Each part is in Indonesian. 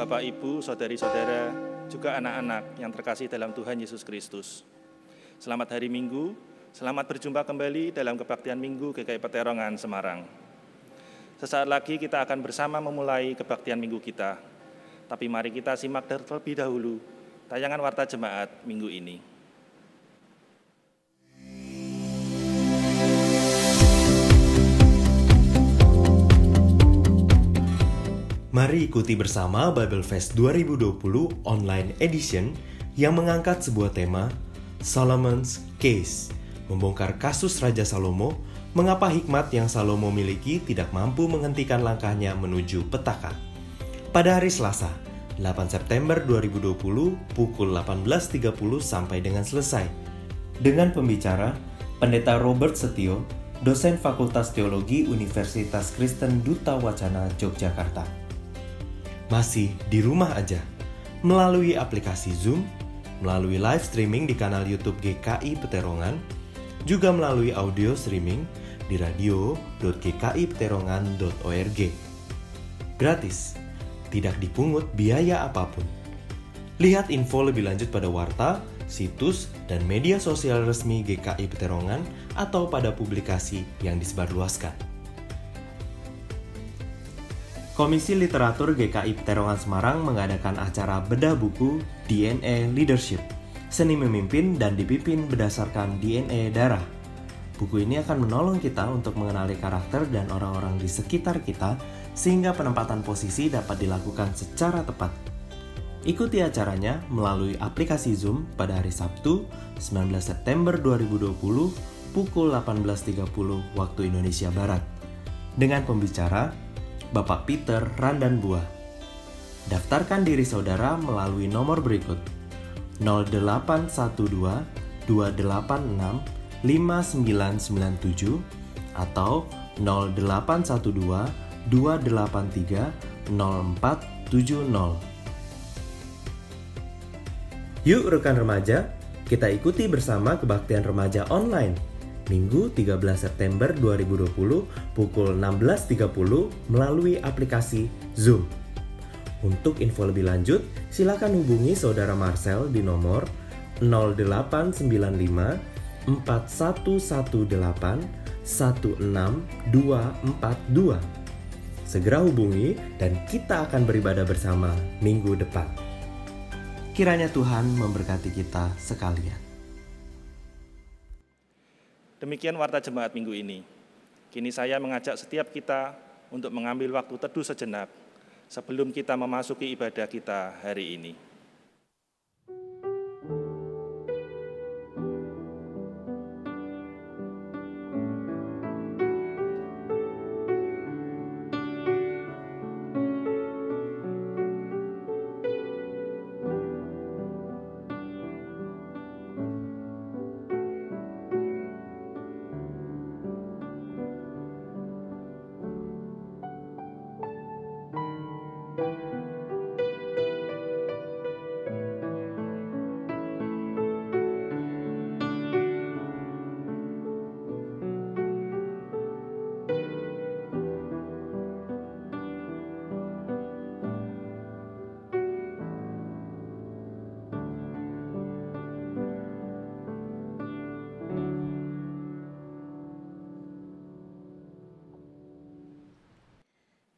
Bapak, Ibu, saudari-saudara, juga anak-anak yang terkasih dalam Tuhan Yesus Kristus. Selamat hari Minggu, selamat berjumpa kembali dalam kebaktian Minggu GKI Peterongan Semarang. Sesaat lagi kita akan bersama memulai kebaktian Minggu kita. Tapi mari kita simak terlebih dahulu tayangan Warta Jemaat Minggu ini. Mari ikuti bersama Bible Fest 2020 Online Edition yang mengangkat sebuah tema, Solomon's Case, membongkar kasus Raja Salomo, mengapa hikmat yang Salomo miliki tidak mampu menghentikan langkahnya menuju petaka. Pada hari Selasa, 8 September 2020, pukul 18.30 sampai dengan selesai. Dengan pembicara, Pendeta Robert Setio, dosen Fakultas Teologi Universitas Kristen Duta Wacana Yogyakarta. Masih di rumah aja, melalui aplikasi Zoom, melalui live streaming di kanal YouTube GKI Peterongan, juga melalui audio streaming di radio.gkipeterongan.org. Gratis, tidak dipungut biaya apapun. Lihat info lebih lanjut pada warta, situs, dan media sosial resmi GKI Peterongan atau pada publikasi yang disebarluaskan. Komisi Literatur GKI Peterongan Semarang mengadakan acara bedah buku DNA Leadership, seni memimpin dan dipimpin berdasarkan DNA darah. Buku ini akan menolong kita untuk mengenali karakter dan orang-orang di sekitar kita sehingga penempatan posisi dapat dilakukan secara tepat. Ikuti acaranya melalui aplikasi Zoom pada hari Sabtu, 19 September 2020, pukul 18.30 waktu Indonesia Barat. Dengan pembicara, Bapak Peter Randanbuah. Daftarkan diri saudara melalui nomor berikut 0812 286 5997 atau 0812 283 0470. Yuk rekan remaja, kita ikuti bersama kebaktian remaja online Minggu 13 September 2020 pukul 16.30 melalui aplikasi Zoom. Untuk info lebih lanjut, silakan hubungi Saudara Marcel di nomor 0895 4118 16242. Segera hubungi dan kita akan beribadah bersama minggu depan. Kiranya Tuhan memberkati kita sekalian. Demikian Warta Jemaat Minggu ini. Kini saya mengajak setiap kita untuk mengambil waktu teduh sejenak sebelum kita memasuki ibadah kita hari ini.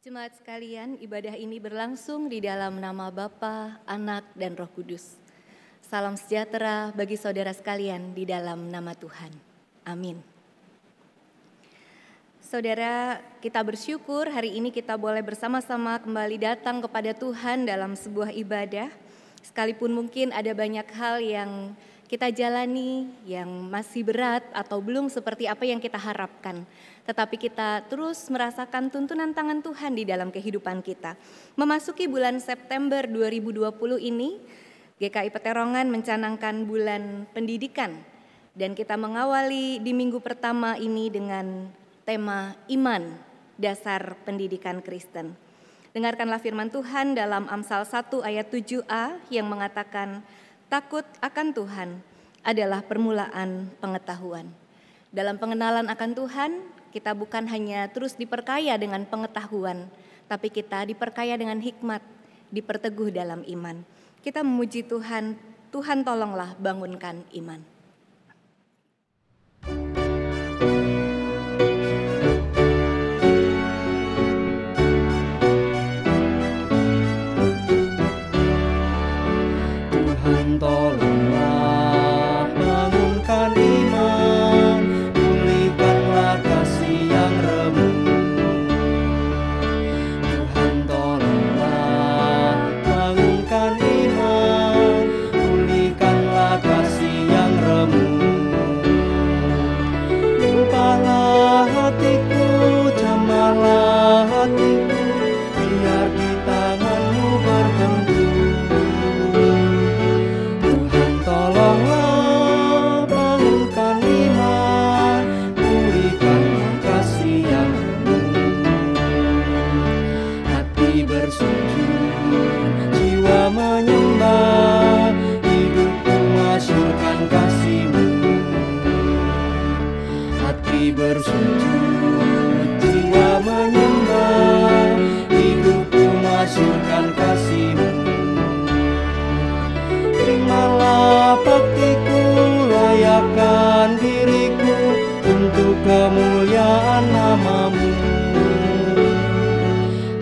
Jemaat sekalian, ibadah ini berlangsung di dalam nama Bapa, Anak, dan Roh Kudus. Salam sejahtera bagi saudara sekalian di dalam nama Tuhan. Amin. Saudara, kita bersyukur hari ini kita boleh bersama-sama kembali datang kepada Tuhan dalam sebuah ibadah. Sekalipun mungkin ada banyak hal yang kita jalani yang masih berat atau belum seperti apa yang kita harapkan. Tetapi kita terus merasakan tuntunan tangan Tuhan di dalam kehidupan kita. Memasuki bulan September 2020 ini, GKI Peterongan mencanangkan bulan pendidikan. Dan kita mengawali di minggu pertama ini dengan tema iman, dasar pendidikan Kristen. Dengarkanlah firman Tuhan dalam Amsal 1 ayat 7a yang mengatakan, takut akan Tuhan adalah permulaan pengetahuan. Dalam pengenalan akan Tuhan, kita bukan hanya terus diperkaya dengan pengetahuan, tapi kita diperkaya dengan hikmat, diperteguh dalam iman. Kita memuji Tuhan, Tuhan tolonglah bangunkan iman. Tuhan tolonglah bangunkan iman, pulihkanlah kasih yang remuk. Tuhan tolonglah bangunkan iman, pulihkanlah kasih yang remuk. Ubahlah hatiku, jamahlah hatiku, biar di tangan-Mu berbentuk. Tuhan tolonglah bangunkan iman, pulihkanlah kasih yang remuk. Hati bersujud, jiwa menyembah, hidupku masyurkan kasih-Mu. Hati bersujud, jiwa menyembah, hidupku masyurkan kasih-Mu. Terimalah baktiku, layakkan diriku untuk kemuliaan nama-Mu.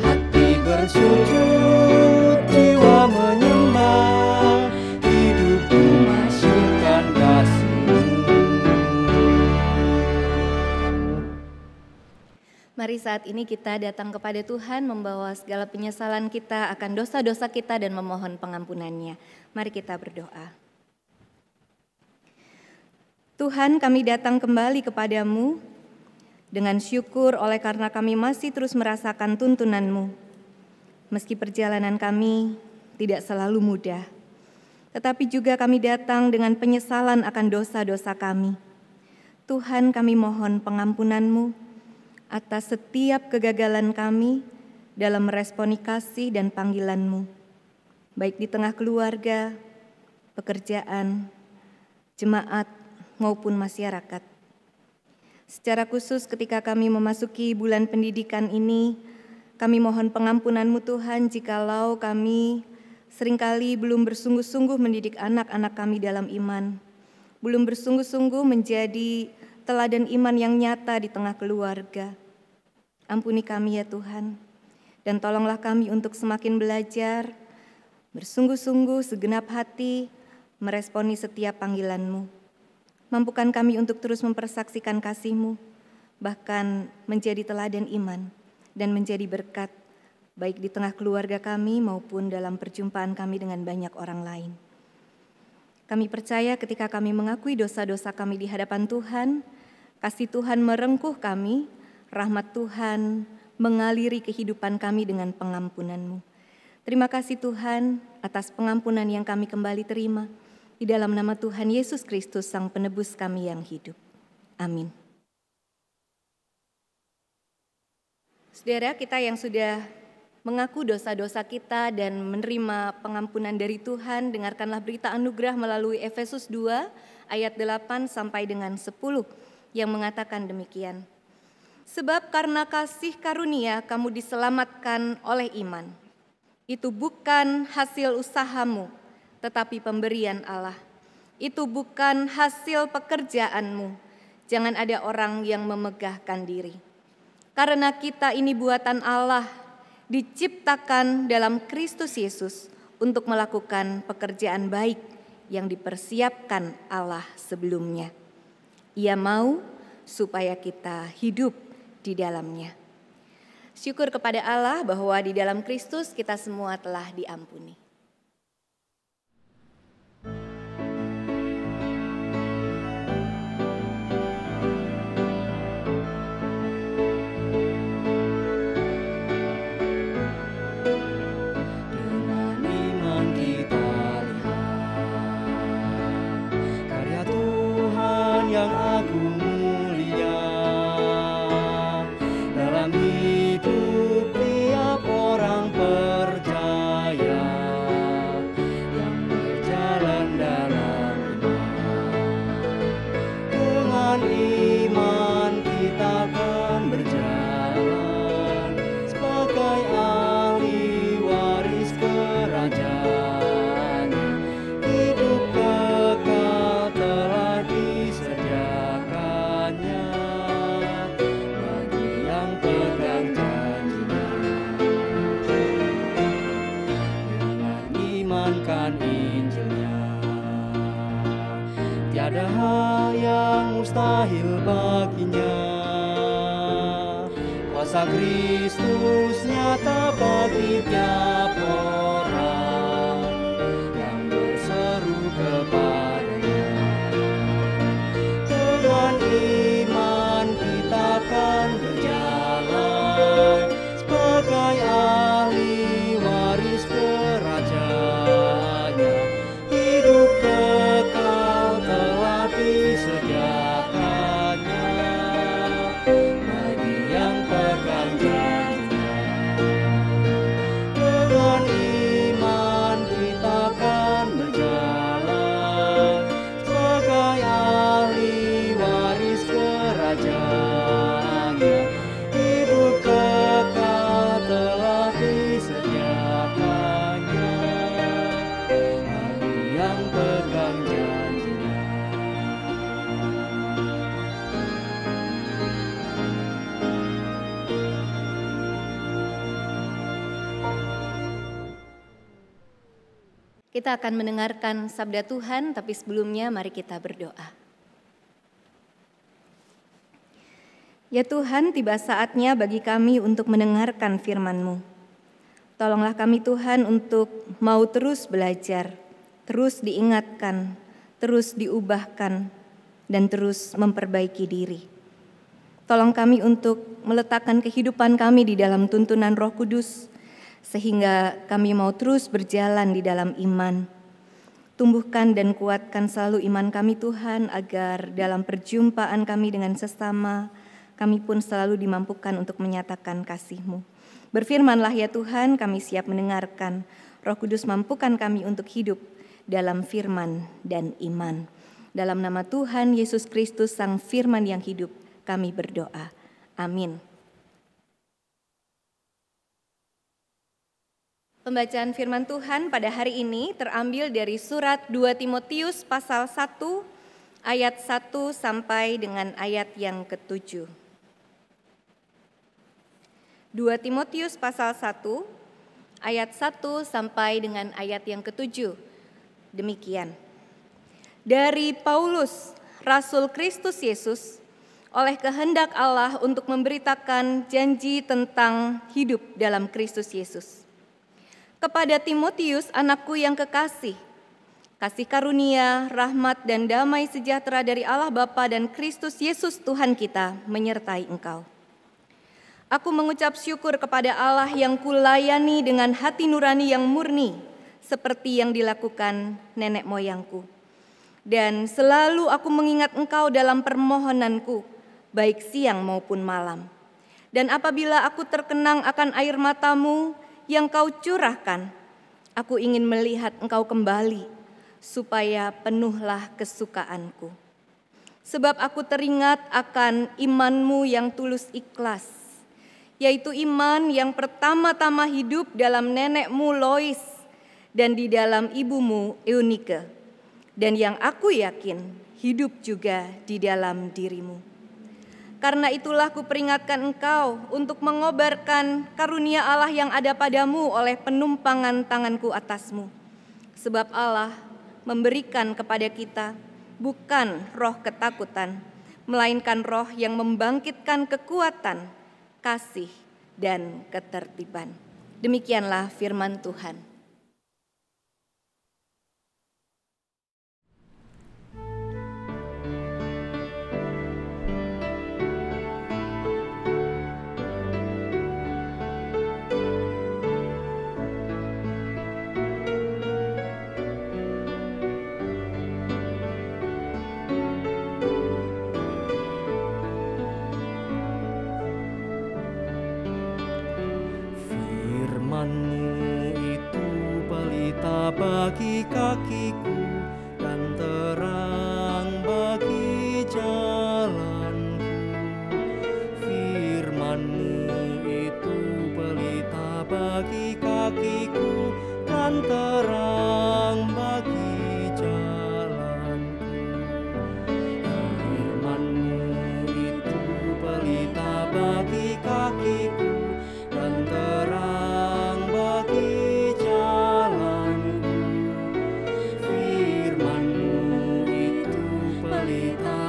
Hati bersujud, jiwa menyembah, hidupku masyurkan kasih-Mu. Mari saat ini kita datang kepada Tuhan membawa segala penyesalan kita akan dosa-dosa kita dan memohon pengampunannya. Mari kita berdoa. Tuhan, kami datang kembali kepadamu dengan syukur oleh karena kami masih terus merasakan tuntunan-Mu. Meski perjalanan kami tidak selalu mudah, tetapi juga kami datang dengan penyesalan akan dosa-dosa kami. Tuhan, kami mohon pengampunan-Mu atas setiap kegagalan kami dalam meresponi kasih dan panggilan-Mu, baik di tengah keluarga, pekerjaan, jemaat, maupun masyarakat. Secara khusus ketika kami memasuki bulan pendidikan ini, kami mohon pengampunan-Mu Tuhan jikalau kami seringkali belum bersungguh-sungguh mendidik anak-anak kami dalam iman, belum bersungguh-sungguh menjadi teladan iman yang nyata di tengah keluarga. Ampuni kami ya Tuhan, dan tolonglah kami untuk semakin belajar, bersungguh-sungguh segenap hati, meresponi setiap panggilan-Mu. Mampukan kami untuk terus mempersaksikan kasih-Mu, bahkan menjadi teladan iman dan menjadi berkat, baik di tengah keluarga kami maupun dalam perjumpaan kami dengan banyak orang lain. Kami percaya ketika kami mengakui dosa-dosa kami di hadapan Tuhan, kasih Tuhan merengkuh kami, rahmat Tuhan mengaliri kehidupan kami dengan pengampunan-Mu. Terima kasih Tuhan atas pengampunan yang kami kembali terima. Di dalam nama Tuhan Yesus Kristus, Sang Penebus kami yang hidup. Amin. Saudara kita yang sudah mengaku dosa-dosa kita dan menerima pengampunan dari Tuhan, dengarkanlah berita anugerah melalui Efesus 2 ayat 8 sampai dengan 10 yang mengatakan demikian. Sebab karena kasih karunia kamu diselamatkan oleh iman. Itu bukan hasil usahamu, tetapi pemberian Allah. Itu bukan hasil pekerjaanmu. Jangan ada orang yang memegahkan diri. Karena kita ini buatan Allah, diciptakan dalam Kristus Yesus untuk melakukan pekerjaan baik yang dipersiapkan Allah sebelumnya. Ia mau supaya kita hidup di dalamnya. Syukur kepada Allah bahwa di dalam Kristus kita semua telah diampuni. Dengan iman kita lihat karya Tuhan yang agung mulia dalam hidup tiap orang percaya yang berjalan dalam iman. Dengan iman kita akan berjalan sebagai ahli waris tiada yang mustahil baginya. Kuasa Kristus nyata bagi tiap orang yang berseru kepadanya. Dengan iman kita akan berjalan sebagai ahli waris kerajaannya. Hidup kekal telah disediakannya bagi yang pegang janjinya. Dengan iman kita akan berjalan sebagai ahli waris kerajaannya. Hidup kekal telah disediakannya bagi yang pegang janjinya. Kita akan mendengarkan sabda Tuhan, tapi sebelumnya mari kita berdoa. Ya Tuhan, tiba saatnya bagi kami untuk mendengarkan firman-Mu. Tolonglah kami Tuhan untuk mau terus belajar, terus diingatkan, terus diubahkan, dan terus memperbaiki diri. Tolong kami untuk meletakkan kehidupan kami di dalam tuntunan Roh Kudus, sehingga kami mau terus berjalan di dalam iman. Tumbuhkan dan kuatkan selalu iman kami Tuhan, agar dalam perjumpaan kami dengan sesama, kami pun selalu dimampukan untuk menyatakan kasih-Mu. Berfirmanlah ya Tuhan, kami siap mendengarkan. Roh Kudus mampukan kami untuk hidup dalam firman dan iman. Dalam nama Tuhan Yesus Kristus, Sang Firman yang hidup, kami berdoa. Amin. Pembacaan firman Tuhan pada hari ini terambil dari surat 2 Timotius pasal 1 ayat 1 sampai dengan ayat yang ke-7. 2 Timotius pasal 1 ayat 1 sampai dengan ayat yang ke-7. Demikian. Dari Paulus, Rasul Kristus Yesus, oleh kehendak Allah untuk memberitakan janji tentang hidup dalam Kristus Yesus. Kepada Timotius, anakku yang kekasih, kasih karunia, rahmat dan damai sejahtera dari Allah Bapa dan Kristus Yesus Tuhan kita menyertai engkau. Aku mengucap syukur kepada Allah yang kulayani dengan hati nurani yang murni, seperti yang dilakukan nenek moyangku. Dan selalu aku mengingat engkau dalam permohonanku, baik siang maupun malam. Dan apabila aku terkenang akan air matamu yang kau curahkan, aku ingin melihat engkau kembali, supaya penuhlah kesukaanku. Sebab aku teringat akan imanmu yang tulus ikhlas, yaitu iman yang pertama-tama hidup dalam nenekmu Lois dan di dalam ibumu Eunike, dan yang aku yakin hidup juga di dalam dirimu. Karena itulah kuperingatkan engkau untuk mengobarkan karunia Allah yang ada padamu oleh penumpangan tanganku atasmu. Sebab Allah memberikan kepada kita bukan roh ketakutan, melainkan roh yang membangkitkan kekuatan, kasih, dan ketertiban. Demikianlah firman Tuhan. Firman-Mu itu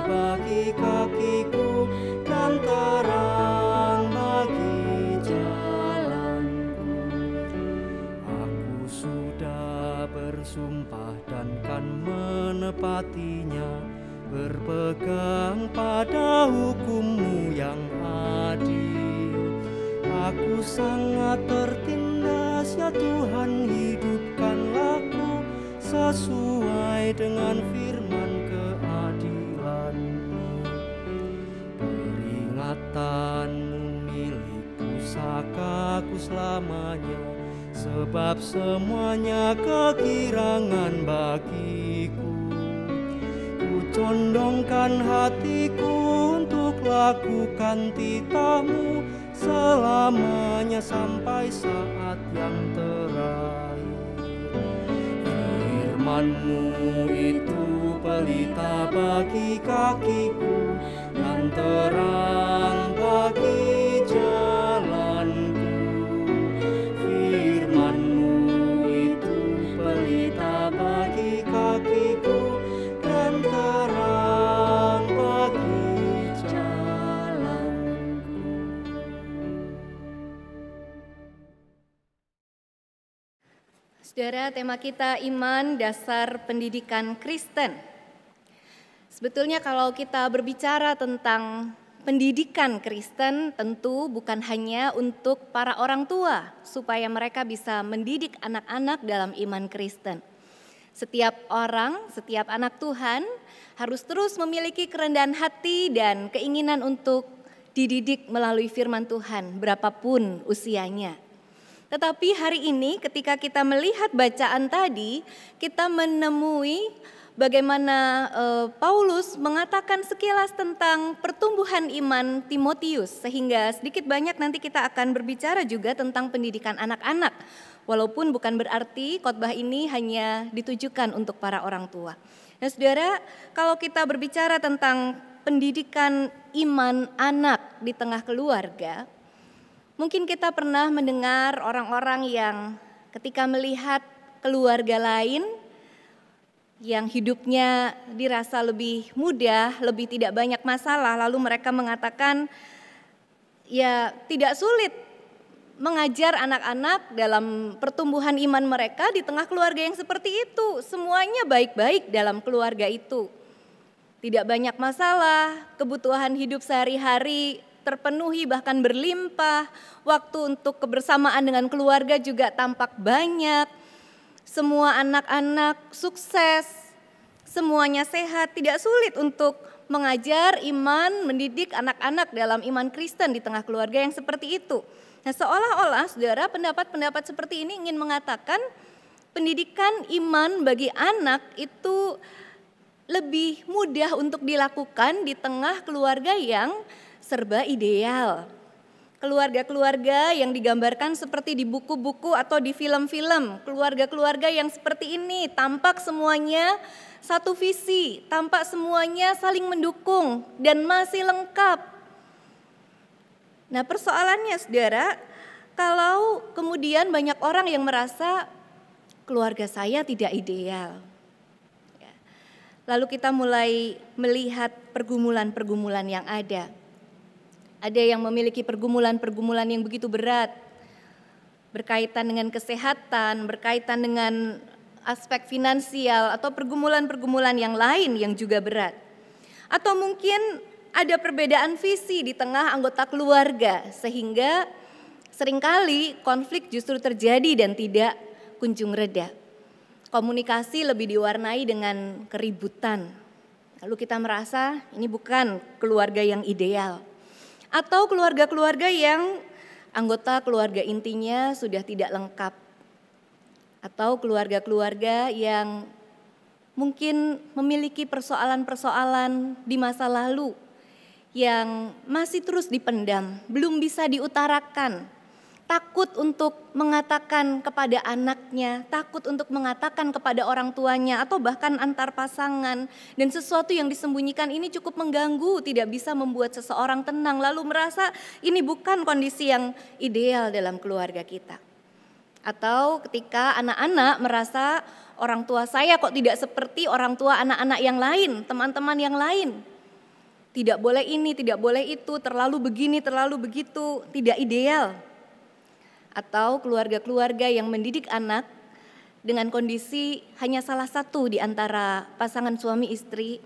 bagi kakiku dan terang bagi jalanku. Aku sudah bersumpah dan kan menepatinya, berpegang pada hukum-Mu yang adil. Aku sangat tertindas ya Tuhan, hidupkanlah ku sesuai dengan firman keadilan-Mu. Peringatan-Mu milik pusakaku selamanya, sebab semuanya kekirangan bagiku. Ku condongkan hatiku untuk lakukan titah-Mu selamanya sampai saat yang terakhir. Firman-Mu itu pelita bagi kakiku dan terang bagi jalanku. Firman-Mu itu pelita bagi kakiku dan terang bagi jalanku. Saudara, tema kita iman dasar pendidikan Kristen. Sebetulnya kalau kita berbicara tentang pendidikan Kristen, tentu bukan hanya untuk para orang tua supaya mereka bisa mendidik anak-anak dalam iman Kristen. Setiap orang, setiap anak Tuhan harus terus memiliki kerendahan hati dan keinginan untuk dididik melalui firman Tuhan berapapun usianya. Tetapi hari ini ketika kita melihat bacaan tadi, kita menemui bagaimana Paulus mengatakan sekilas tentang pertumbuhan iman Timotius, sehingga sedikit banyak nanti kita akan berbicara juga tentang pendidikan anak-anak. Walaupun bukan berarti khotbah ini hanya ditujukan untuk para orang tua. Nah, saudara, kalau kita berbicara tentang pendidikan iman anak di tengah keluarga, mungkin kita pernah mendengar orang-orang yang ketika melihat keluarga lain yang hidupnya dirasa lebih mudah, lebih tidak banyak masalah, lalu mereka mengatakan ya tidak sulit mengajar anak-anak dalam pertumbuhan iman mereka di tengah keluarga yang seperti itu. Semuanya baik-baik dalam keluarga itu. Tidak banyak masalah, kebutuhan hidup sehari-hari terpenuhi bahkan berlimpah, waktu untuk kebersamaan dengan keluarga juga tampak banyak, semua anak-anak sukses, semuanya sehat, tidak sulit untuk mengajar iman, mendidik anak-anak dalam iman Kristen di tengah keluarga yang seperti itu. Nah, seolah-olah saudara pendapat-pendapat seperti ini ingin mengatakan pendidikan iman bagi anak itu lebih mudah untuk dilakukan di tengah keluarga yang serba ideal. Keluarga-keluarga yang digambarkan seperti di buku-buku atau di film-film. Keluarga-keluarga yang seperti ini tampak semuanya satu visi, tampak semuanya saling mendukung dan masih lengkap. Nah, persoalannya saudara, kalau kemudian banyak orang yang merasa keluarga saya tidak ideal. Lalu kita mulai melihat pergumulan-pergumulan yang ada. Ada yang memiliki pergumulan-pergumulan yang begitu berat, berkaitan dengan kesehatan, berkaitan dengan aspek finansial, atau pergumulan-pergumulan yang lain yang juga berat. Atau mungkin ada perbedaan visi di tengah anggota keluarga, sehingga seringkali konflik justru terjadi dan tidak kunjung reda. Komunikasi lebih diwarnai dengan keributan. Lalu kita merasa ini bukan keluarga yang ideal. Atau keluarga-keluarga yang anggota keluarga intinya sudah tidak lengkap. Atau keluarga-keluarga yang mungkin memiliki persoalan-persoalan di masa lalu yang masih terus dipendam, belum bisa diutarakan. Takut untuk mengatakan kepada anaknya, takut untuk mengatakan kepada orang tuanya, atau bahkan antar pasangan. Dan sesuatu yang disembunyikan ini cukup mengganggu, tidak bisa membuat seseorang tenang, lalu merasa ini bukan kondisi yang ideal dalam keluarga kita. Atau ketika anak-anak merasa orang tua saya kok tidak seperti orang tua anak-anak yang lain, teman-teman yang lain. Tidak boleh ini, tidak boleh itu, terlalu begini, terlalu begitu, tidak ideal. Atau keluarga-keluarga yang mendidik anak dengan kondisi hanya salah satu di antara pasangan suami istri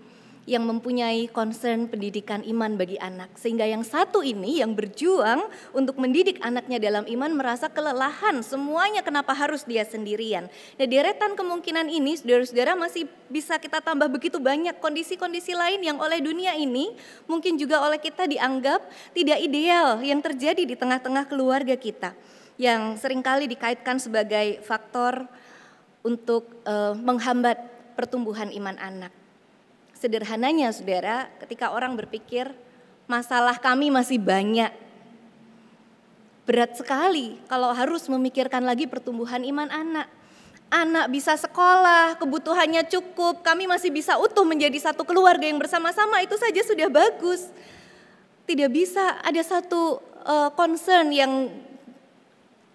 yang mempunyai concern pendidikan iman bagi anak. Sehingga yang satu ini yang berjuang untuk mendidik anaknya dalam iman merasa kelelahan, semuanya kenapa harus dia sendirian. Nah, deretan kemungkinan ini saudara-saudara masih bisa kita tambah begitu banyak kondisi-kondisi lain yang oleh dunia ini mungkin juga oleh kita dianggap tidak ideal yang terjadi di tengah-tengah keluarga kita, yang seringkali dikaitkan sebagai faktor untuk menghambat pertumbuhan iman anak. Sederhananya saudara, ketika orang berpikir masalah kami masih banyak, berat sekali kalau harus memikirkan lagi pertumbuhan iman anak. Anak bisa sekolah, kebutuhannya cukup, kami masih bisa utuh menjadi satu keluarga yang bersama-sama, itu saja sudah bagus. Tidak bisa ada satu concern yang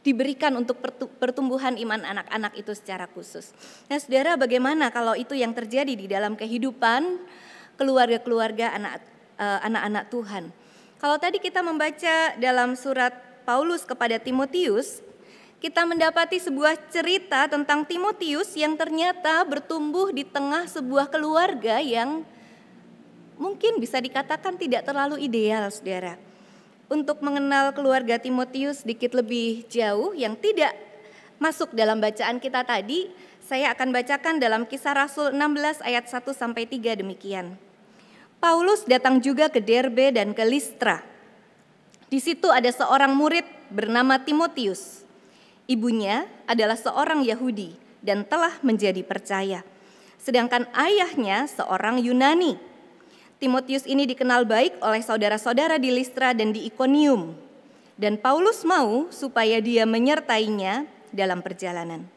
diberikan untuk pertumbuhan iman anak-anak itu secara khusus. Nah saudara, bagaimana kalau itu yang terjadi di dalam kehidupan keluarga-keluarga anak-anak Tuhan? Kalau tadi kita membaca dalam surat Paulus kepada Timotius, kita mendapati sebuah cerita tentang Timotius yang ternyata bertumbuh di tengah sebuah keluarga yang mungkin bisa dikatakan tidak terlalu ideal, saudara. Untuk mengenal keluarga Timotius sedikit lebih jauh yang tidak masuk dalam bacaan kita tadi, saya akan bacakan dalam Kisah Rasul 16 ayat 1-3 demikian. Paulus datang juga ke Derbe dan ke Listra. Di situ ada seorang murid bernama Timotius. Ibunya adalah seorang Yahudi dan telah menjadi percaya. Sedangkan ayahnya seorang Yunani. Timotius ini dikenal baik oleh saudara-saudara di Listra dan di Ikonium. Dan Paulus mau supaya dia menyertainya dalam perjalanan.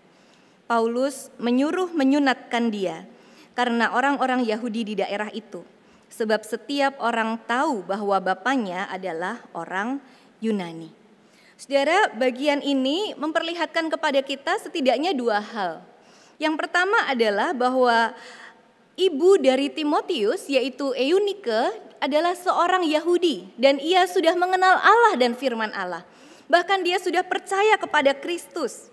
Paulus menyuruh menyunatkan dia karena orang-orang Yahudi di daerah itu. Sebab setiap orang tahu bahwa bapaknya adalah orang Yunani. Saudara, bagian ini memperlihatkan kepada kita setidaknya dua hal. Yang pertama adalah bahwa ibu dari Timotius yaitu Eunike adalah seorang Yahudi dan ia sudah mengenal Allah dan firman Allah. Bahkan dia sudah percaya kepada Kristus.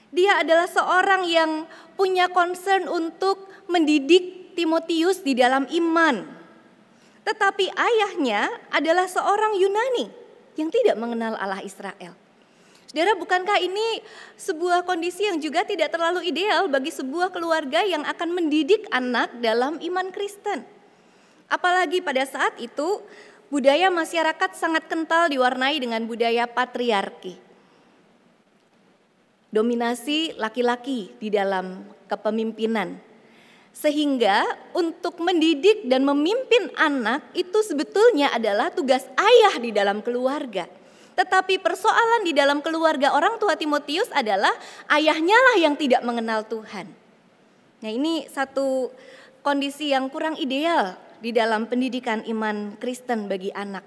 Dia adalah seorang yang punya concern untuk mendidik Timotius di dalam iman. Tetapi ayahnya adalah seorang Yunani yang tidak mengenal Allah Israel. Saudara, bukankah ini sebuah kondisi yang juga tidak terlalu ideal bagi sebuah keluarga yang akan mendidik anak dalam iman Kristen? Apalagi pada saat itu budaya masyarakat sangat kental diwarnai dengan budaya patriarki. Dominasi laki-laki di dalam kepemimpinan. Sehingga untuk mendidik dan memimpin anak itu sebetulnya adalah tugas ayah di dalam keluarga. Tetapi persoalan di dalam keluarga orang tua Timotius adalah ayahnya lah yang tidak mengenal Tuhan. Nah, ini satu kondisi yang kurang ideal di dalam pendidikan iman Kristen bagi anak.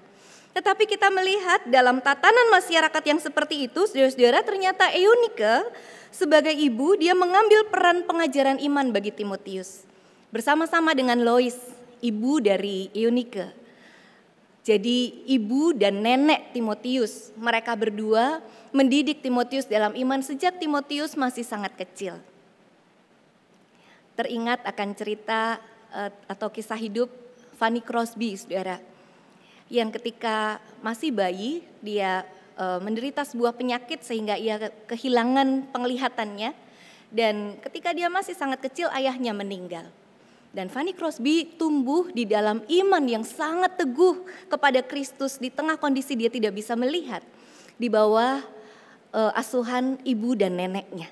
Tetapi kita melihat dalam tatanan masyarakat yang seperti itu, saudara-saudara, ternyata Eunike sebagai ibu dia mengambil peran pengajaran iman bagi Timotius. Bersama-sama dengan Lois, ibu dari Eunike. Jadi ibu dan nenek Timotius, mereka berdua mendidik Timotius dalam iman sejak Timotius masih sangat kecil. Teringat akan cerita atau kisah hidup Fanny Crosby, saudara, yang ketika masih bayi dia menderita sebuah penyakit sehingga ia kehilangan penglihatannya, dan ketika dia masih sangat kecil ayahnya meninggal. Dan Fanny Crosby tumbuh di dalam iman yang sangat teguh kepada Kristus di tengah kondisi dia tidak bisa melihat di bawah asuhan ibu dan neneknya.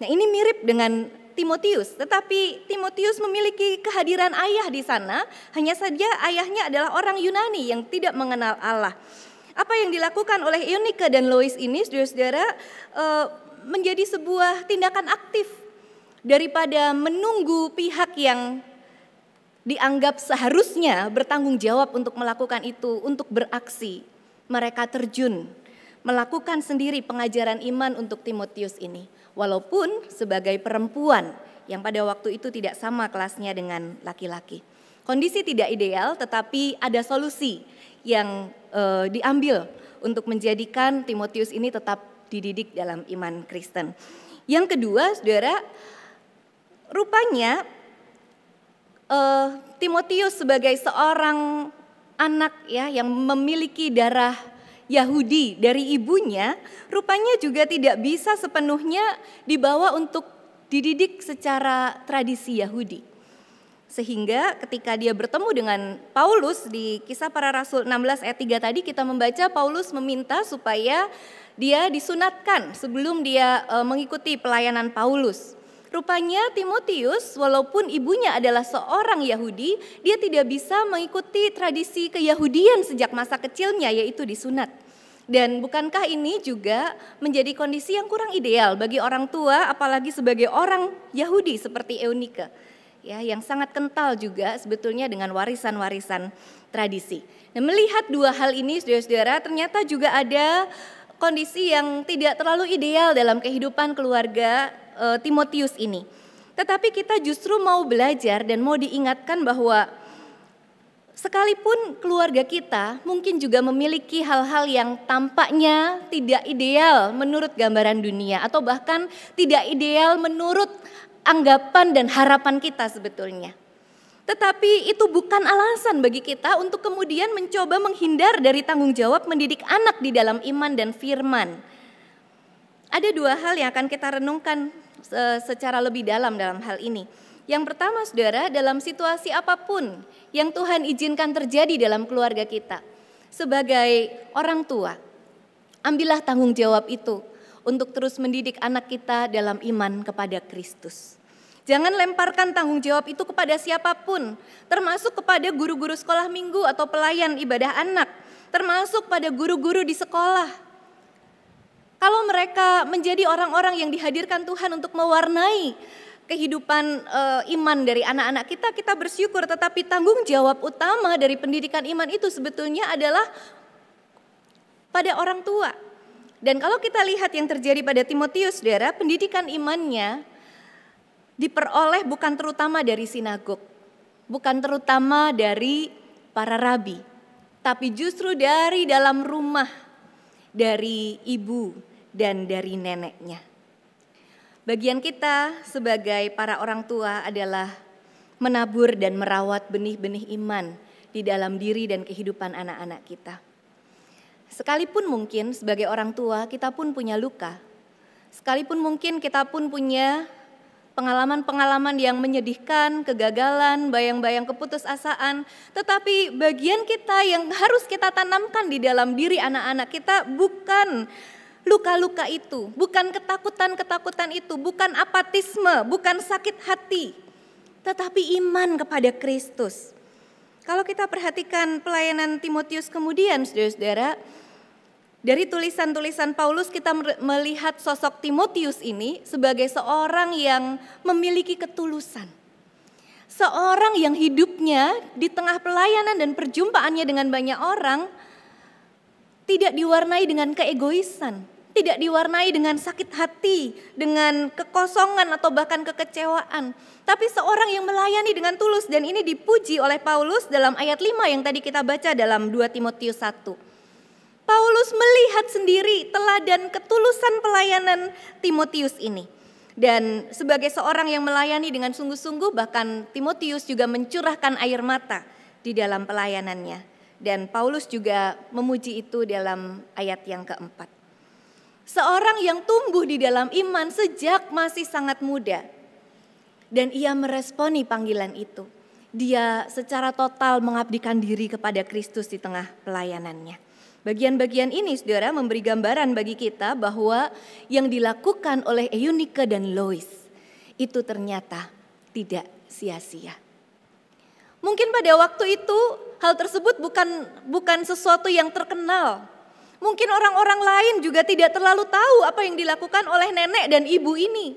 Nah, ini mirip dengan Timotius, tetapi Timotius memiliki kehadiran ayah di sana, hanya saja ayahnya adalah orang Yunani yang tidak mengenal Allah. Apa yang dilakukan oleh Eunike dan Lois ini, saudara-saudara, menjadi sebuah tindakan aktif daripada menunggu pihak yang dianggap seharusnya bertanggung jawab untuk melakukan itu, untuk beraksi. Mereka terjun, melakukan sendiri pengajaran iman untuk Timotius ini. Walaupun sebagai perempuan yang pada waktu itu tidak sama kelasnya dengan laki-laki. Kondisi tidak ideal, tetapi ada solusi yang diambil untuk menjadikan Timotius ini tetap dididik dalam iman Kristen. Yang kedua, saudara, rupanya Timotius sebagai seorang anak ya yang memiliki darah Yahudi dari ibunya, rupanya juga tidak bisa sepenuhnya dibawa untuk dididik secara tradisi Yahudi. Sehingga ketika dia bertemu dengan Paulus di Kisah Para Rasul 16 ayat 3 tadi, kita membaca Paulus meminta supaya dia disunatkan sebelum dia mengikuti pelayanan Paulus. Rupanya Timotius walaupun ibunya adalah seorang Yahudi, dia tidak bisa mengikuti tradisi keyahudian sejak masa kecilnya, yaitu disunat. Dan bukankah ini juga menjadi kondisi yang kurang ideal bagi orang tua, apalagi sebagai orang Yahudi seperti Eunike, ya, yang sangat kental juga sebetulnya dengan warisan-warisan tradisi. Nah, melihat dua hal ini, saudara-saudara, ternyata juga ada kondisi yang tidak terlalu ideal dalam kehidupan keluarga Timotius ini. Tetapi kita justru mau belajar dan mau diingatkan bahwa sekalipun keluarga kita mungkin juga memiliki hal-hal yang tampaknya tidak ideal menurut gambaran dunia, atau bahkan tidak ideal menurut anggapan dan harapan kita sebetulnya. Tetapi itu bukan alasan bagi kita untuk kemudian mencoba menghindar dari tanggung jawab mendidik anak di dalam iman dan firman. Ada dua hal yang akan kita renungkan secara lebih dalam hal ini. Yang pertama, saudara, dalam situasi apapun yang Tuhan izinkan terjadi dalam keluarga kita, sebagai orang tua, ambillah tanggung jawab itu untuk terus mendidik anak kita dalam iman kepada Kristus. Jangan lemparkan tanggung jawab itu kepada siapapun, termasuk kepada guru-guru sekolah minggu atau pelayan ibadah anak, termasuk pada guru-guru di sekolah. Kalau mereka menjadi orang-orang yang dihadirkan Tuhan untuk mewarnai kehidupan iman dari anak-anak kita, kita bersyukur. Tetapi tanggung jawab utama dari pendidikan iman itu sebetulnya adalah pada orang tua. Dan kalau kita lihat yang terjadi pada Timotius, saudara, pendidikan imannya diperoleh bukan terutama dari sinagog, bukan terutama dari para rabi, tapi justru dari dalam rumah, dari ibu dan dari neneknya. Bagian kita sebagai para orang tua adalah menabur dan merawat benih-benih iman di dalam diri dan kehidupan anak-anak kita. Sekalipun mungkin sebagai orang tua kita pun punya luka, sekalipun mungkin kita pun punya pengalaman-pengalaman yang menyedihkan, kegagalan, bayang-bayang keputusasaan, tetapi bagian kita yang harus kita tanamkan di dalam diri anak-anak kita bukan luka-luka itu, bukan ketakutan-ketakutan itu, bukan apatisme, bukan sakit hati, tetapi iman kepada Kristus. Kalau kita perhatikan pelayanan Timotius kemudian, saudara-saudara, dari tulisan-tulisan Paulus kita melihat sosok Timotius ini sebagai seorang yang memiliki ketulusan. Seorang yang hidupnya di tengah pelayanan dan perjumpaannya dengan banyak orang tidak diwarnai dengan keegoisan, tidak diwarnai dengan sakit hati, dengan kekosongan atau bahkan kekecewaan. Tapi seorang yang melayani dengan tulus, dan ini dipuji oleh Paulus dalam ayat 5 yang tadi kita baca dalam 2 Timotius 1. Paulus melihat sendiri teladan ketulusan pelayanan Timotius ini. Dan sebagai seorang yang melayani dengan sungguh-sungguh, bahkan Timotius juga mencurahkan air mata di dalam pelayanannya. Dan Paulus juga memuji itu dalam ayat yang keempat. Seorang yang tumbuh di dalam iman sejak masih sangat muda. Dan ia meresponi panggilan itu. Dia secara total mengabdikan diri kepada Kristus di tengah pelayanannya. Bagian-bagian ini, saudara, memberi gambaran bagi kita bahwa yang dilakukan oleh Eunike dan Lois itu ternyata tidak sia-sia. Mungkin pada waktu itu hal tersebut bukan sesuatu yang terkenal. Mungkin orang-orang lain juga tidak terlalu tahu apa yang dilakukan oleh nenek dan ibu ini.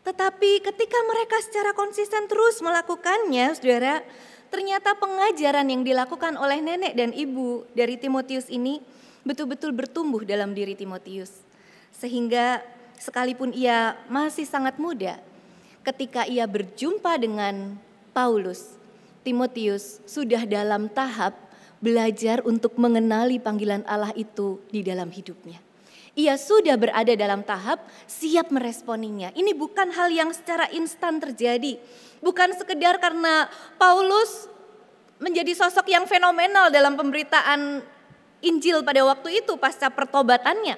Tetapi ketika mereka secara konsisten terus melakukannya, saudara, ternyata pengajaran yang dilakukan oleh nenek dan ibu dari Timotius ini betul-betul bertumbuh dalam diri Timotius. Sehingga sekalipun ia masih sangat muda, ketika ia berjumpa dengan Paulus, Timotius sudah dalam tahap belajar untuk mengenali panggilan Allah itu di dalam hidupnya. Ia sudah berada dalam tahap siap meresponinya. Ini bukan hal yang secara instan terjadi. Bukan sekedar karena Paulus menjadi sosok yang fenomenal dalam pemberitaan Injil pada waktu itu pasca pertobatannya.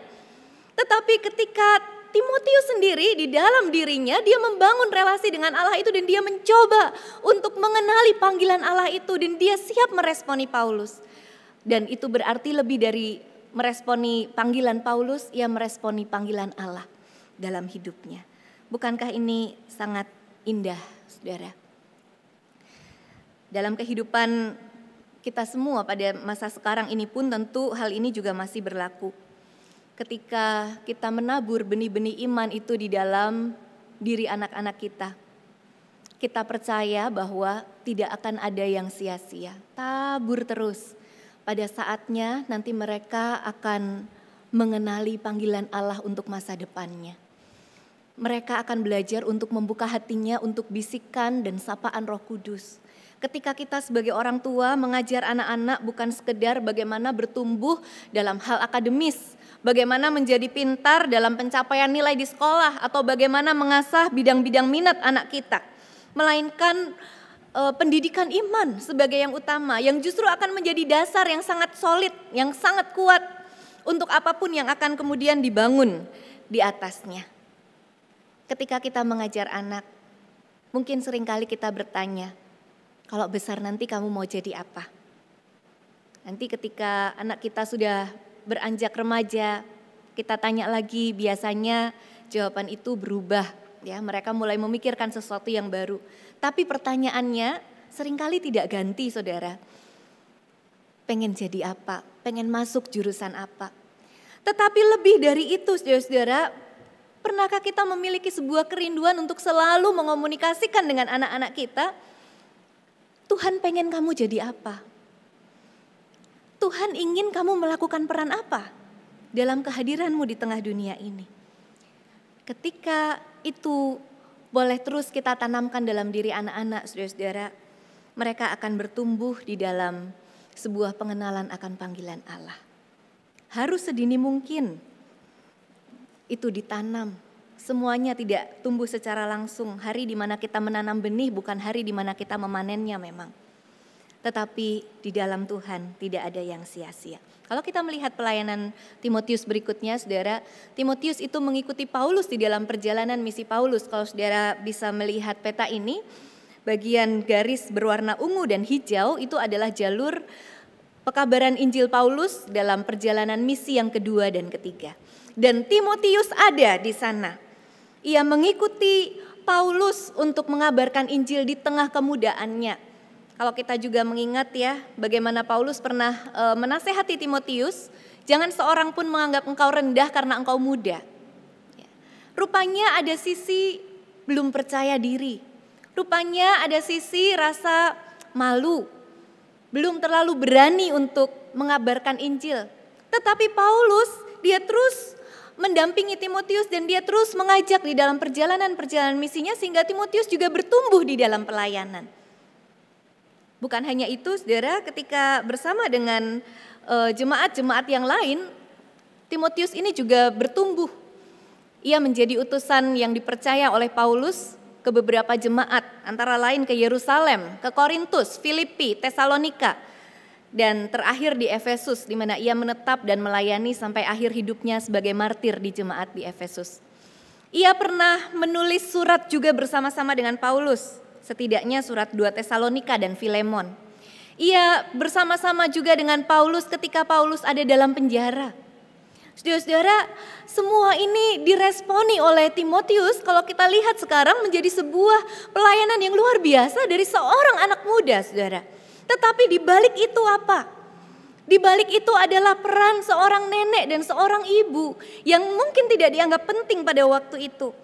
Tetapi ketika Timotius sendiri di dalam dirinya dia membangun relasi dengan Allah itu dan dia mencoba untuk mengenali panggilan Allah itu dan dia siap meresponi Paulus. Dan itu berarti lebih dari meresponi panggilan Paulus, ia meresponi panggilan Allah dalam hidupnya. Bukankah ini sangat indah, saudara? Dalam kehidupan kita semua pada masa sekarang ini pun tentu hal ini juga masih berlaku. Ketika kita menabur benih-benih iman itu di dalam diri anak-anak kita, kita percaya bahwa tidak akan ada yang sia-sia, tabur terus. Pada saatnya nanti mereka akan mengenali panggilan Allah untuk masa depannya. Mereka akan belajar untuk membuka hatinya untuk bisikan dan sapaan Roh Kudus. Ketika kita sebagai orang tua mengajar anak-anak bukan sekedar bagaimana bertumbuh dalam hal akademis, bagaimana menjadi pintar dalam pencapaian nilai di sekolah, atau bagaimana mengasah bidang-bidang minat anak kita, melainkan pendidikan iman sebagai yang utama, yang justru akan menjadi dasar yang sangat solid, yang sangat kuat untuk apapun yang akan kemudian dibangun di atasnya. Ketika kita mengajar anak, mungkin seringkali kita bertanya, kalau besar nanti kamu mau jadi apa? Nanti ketika anak kita sudah beranjak remaja, kita tanya lagi, biasanya jawaban itu berubah. Ya, mereka mulai memikirkan sesuatu yang baru. Tapi pertanyaannya seringkali tidak ganti, saudara. Pengen jadi apa? Pengen masuk jurusan apa? Tetapi lebih dari itu, saudara-saudara, pernahkah kita memiliki sebuah kerinduan untuk selalu mengomunikasikan dengan anak-anak kita? Tuhan pengen kamu jadi apa? Tuhan ingin kamu melakukan peran apa dalam kehadiranmu di tengah dunia ini? Ketika itu boleh terus kita tanamkan dalam diri anak-anak, saudara-saudara, mereka akan bertumbuh di dalam sebuah pengenalan akan panggilan Allah. Harus sedini mungkin itu ditanam. Semuanya tidak tumbuh secara langsung. Hari di mana kita menanam benih bukan hari di mana kita memanennya memang. Tetapi di dalam Tuhan tidak ada yang sia-sia. Kalau kita melihat pelayanan Timotius berikutnya, saudara, Timotius itu mengikuti Paulus di dalam perjalanan misi Paulus. Kalau saudara bisa melihat peta ini, bagian garis berwarna ungu dan hijau itu adalah jalur pekabaran Injil Paulus dalam perjalanan misi yang kedua dan ketiga. Dan Timotius ada di sana. Ia mengikuti Paulus untuk mengabarkan Injil di tengah kemudaannya. Kalau kita juga mengingat ya, bagaimana Paulus pernah menasehati Timotius, jangan seorang pun menganggap engkau rendah karena engkau muda. Rupanya ada sisi belum percaya diri. Rupanya ada sisi rasa malu, belum terlalu berani untuk mengabarkan Injil. Tetapi Paulus, dia terus mendampingi Timotius dan dia terus mengajak di dalam perjalanan-perjalanan misinya sehingga Timotius juga bertumbuh di dalam pelayanan. Bukan hanya itu, saudara, ketika bersama dengan jemaat-jemaat yang lain, Timotius ini juga bertumbuh. Ia menjadi utusan yang dipercaya oleh Paulus ke beberapa jemaat, antara lain ke Yerusalem, ke Korintus, Filipi, Tesalonika, dan terakhir di Efesus, di mana ia menetap dan melayani sampai akhir hidupnya sebagai martir di jemaat di Efesus. Ia pernah menulis surat juga bersama-sama dengan Paulus, setidaknya surat 2 Tesalonika dan Filemon. Ia bersama-sama juga dengan Paulus ketika Paulus ada dalam penjara. Saudara-saudara, semua ini diresponi oleh Timotius kalau kita lihat sekarang menjadi sebuah pelayanan yang luar biasa dari seorang anak muda, saudara. Tetapi di balik itu apa? Di balik itu adalah peran seorang nenek dan seorang ibu yang mungkin tidak dianggap penting pada waktu itu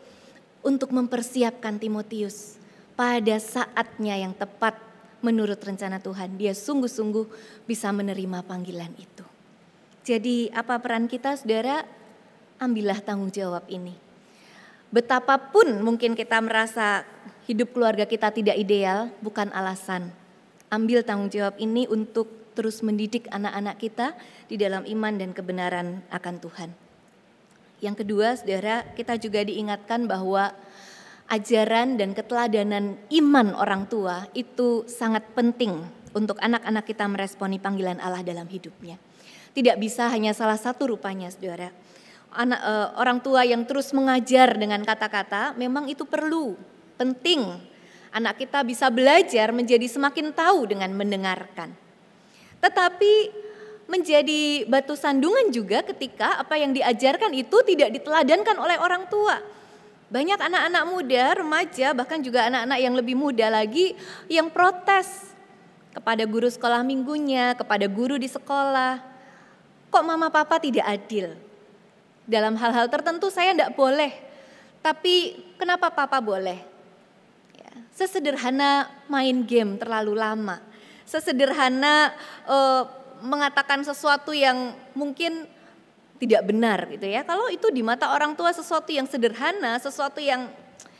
untuk mempersiapkan Timotius. Pada saatnya yang tepat menurut rencana Tuhan, dia sungguh-sungguh bisa menerima panggilan itu. Jadi apa peran kita, saudara? Ambillah tanggung jawab ini. Betapapun mungkin kita merasa hidup keluarga kita tidak ideal, bukan alasan ambil tanggung jawab ini untuk terus mendidik anak-anak kita di dalam iman dan kebenaran akan Tuhan. Yang kedua, saudara, kita juga diingatkan bahwa ajaran dan keteladanan iman orang tua itu sangat penting untuk anak-anak kita meresponi panggilan Allah dalam hidupnya. Tidak bisa hanya salah satu rupanya, saudara. Orang tua yang terus mengajar dengan kata-kata memang itu perlu, penting. Anak kita bisa belajar menjadi semakin tahu dengan mendengarkan. Tetapi menjadi batu sandungan juga ketika apa yang diajarkan itu tidak diteladankan oleh orang tua. Banyak anak-anak muda, remaja, bahkan juga anak-anak yang lebih muda lagi yang protes kepada guru sekolah minggunya, kepada guru di sekolah. Kok mama papa tidak adil? Dalam hal-hal tertentu saya tidak boleh, tapi kenapa papa boleh? Sesederhana main game terlalu lama, sesederhana mengatakan sesuatu yang mungkin tidak benar gitu ya. Kalau itu di mata orang tua sesuatu yang sederhana, sesuatu yang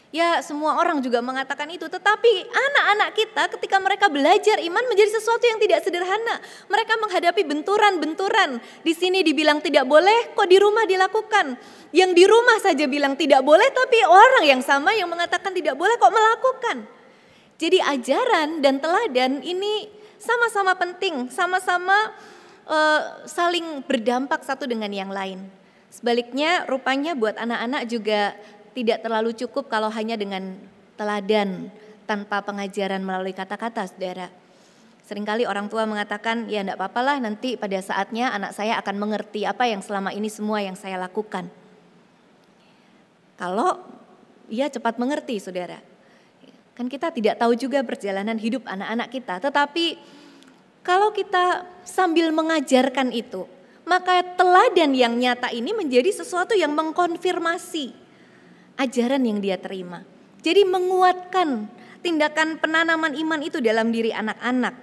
ya semua orang juga mengatakan itu. Tetapi anak-anak kita ketika mereka belajar iman menjadi sesuatu yang tidak sederhana. Mereka menghadapi benturan-benturan. Di sini dibilang tidak boleh, kok di rumah dilakukan. Yang di rumah saja bilang tidak boleh, tapi orang yang sama yang mengatakan tidak boleh kok melakukan. Jadi ajaran dan teladan ini sama-sama penting, sama-sama saling berdampak satu dengan yang lain. Sebaliknya rupanya buat anak-anak juga tidak terlalu cukup kalau hanya dengan teladan tanpa pengajaran melalui kata-kata, saudara. Seringkali orang tua mengatakan, ya enggak apa-apalah nanti pada saatnya anak saya akan mengerti apa yang selama ini semua yang saya lakukan. Kalau ia cepat mengerti, saudara. Kan kita tidak tahu juga perjalanan hidup anak-anak kita. Tetapi kalau kita sambil mengajarkan itu, maka teladan yang nyata ini menjadi sesuatu yang mengkonfirmasi ajaran yang dia terima. Jadi menguatkan tindakan penanaman iman itu dalam diri anak-anak.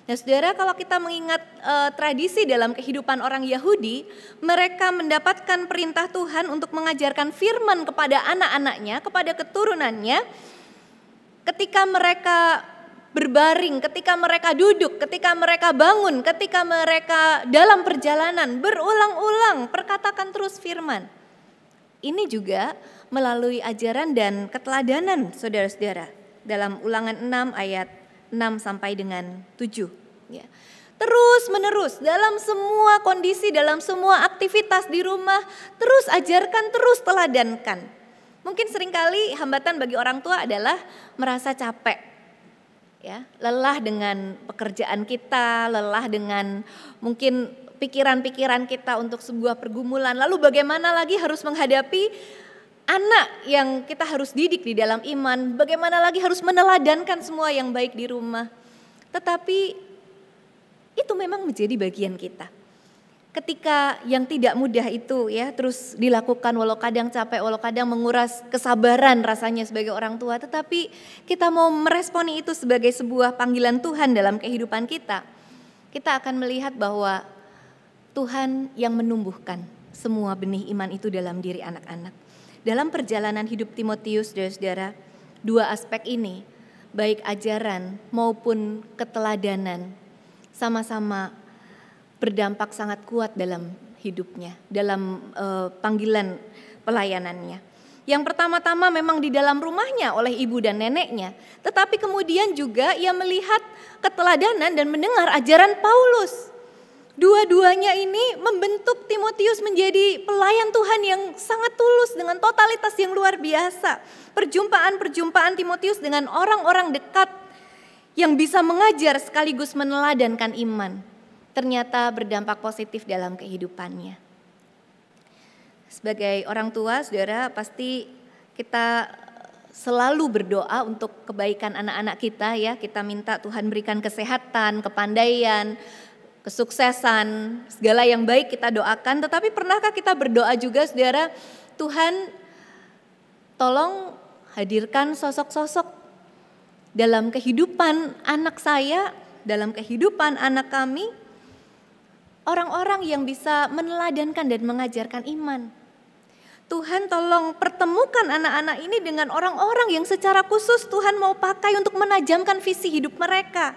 Nah saudara, kalau kita mengingat tradisi dalam kehidupan orang Yahudi, mereka mendapatkan perintah Tuhan untuk mengajarkan firman kepada anak-anaknya, kepada keturunannya, ketika mereka berbaring, ketika mereka duduk, ketika mereka bangun, ketika mereka dalam perjalanan, berulang-ulang perkatakan terus firman. Ini juga melalui ajaran dan keteladanan saudara-saudara. Dalam Ulangan 6 ayat 6 sampai dengan 7. Ya. Terus menerus dalam semua kondisi, dalam semua aktivitas di rumah, terus ajarkan, terus teladankan. Mungkin seringkali hambatan bagi orang tua adalah merasa capek. Ya, lelah dengan pekerjaan kita, lelah dengan mungkin pikiran-pikiran kita untuk sebuah pergumulan. Lalu bagaimana lagi harus menghadapi anak yang kita harus didik di dalam iman, bagaimana lagi harus meneladankan semua yang baik di rumah. Tetapi itu memang menjadi bagian kita. Ketika yang tidak mudah itu ya terus dilakukan, walau kadang capek, walau kadang menguras kesabaran rasanya sebagai orang tua, tetapi kita mau meresponi itu sebagai sebuah panggilan Tuhan dalam kehidupan kita. Kita akan melihat bahwa Tuhan yang menumbuhkan semua benih iman itu dalam diri anak-anak. Dalam perjalanan hidup Timotius, saudara-saudara, dua aspek ini, baik ajaran maupun keteladanan, sama-sama berdampak sangat kuat dalam hidupnya, dalam panggilan pelayanannya. Yang pertama-tama memang di dalam rumahnya oleh ibu dan neneknya, tetapi kemudian juga ia melihat keteladanan dan mendengar ajaran Paulus. Dua-duanya ini membentuk Timotius menjadi pelayan Tuhan yang sangat tulus dengan totalitas yang luar biasa. Perjumpaan-perjumpaan Timotius dengan orang-orang dekat yang bisa mengajar sekaligus meneladankan iman, ternyata berdampak positif dalam kehidupannya. Sebagai orang tua, saudara, pasti kita selalu berdoa untuk kebaikan anak-anak kita ya. Kita minta Tuhan berikan kesehatan, kepandaian, kesuksesan, segala yang baik kita doakan. Tetapi pernahkah kita berdoa juga, saudara, Tuhan tolong hadirkan sosok-sosok dalam kehidupan anak saya, dalam kehidupan anak kami, orang-orang yang bisa meneladankan dan mengajarkan iman. Tuhan tolong pertemukan anak-anak ini dengan orang-orang yang secara khusus Tuhan mau pakai untuk menajamkan visi hidup mereka.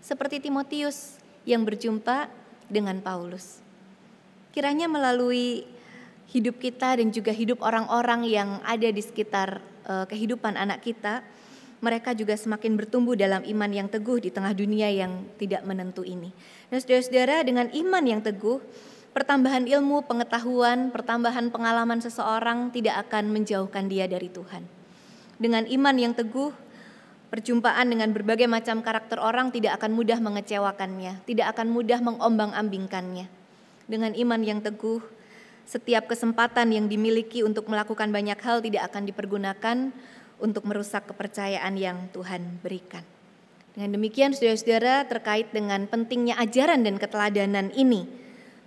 seperti Timotius yang berjumpa dengan Paulus. Kiranya melalui hidup kita dan juga hidup orang-orang yang ada di sekitar kehidupan anak kita, mereka juga semakin bertumbuh dalam iman yang teguh di tengah dunia yang tidak menentu ini. Dan saudara-saudara, dengan iman yang teguh, pertambahan ilmu, pengetahuan, pertambahan pengalaman seseorang tidak akan menjauhkan dia dari Tuhan. Dengan iman yang teguh, perjumpaan dengan berbagai macam karakter orang tidak akan mudah mengecewakannya, tidak akan mudah mengombang-ambingkannya. Dengan iman yang teguh, setiap kesempatan yang dimiliki untuk melakukan banyak hal tidak akan dipergunakan untuk merusak kepercayaan yang Tuhan berikan. Dengan demikian, saudara-saudara, terkait dengan pentingnya ajaran dan keteladanan ini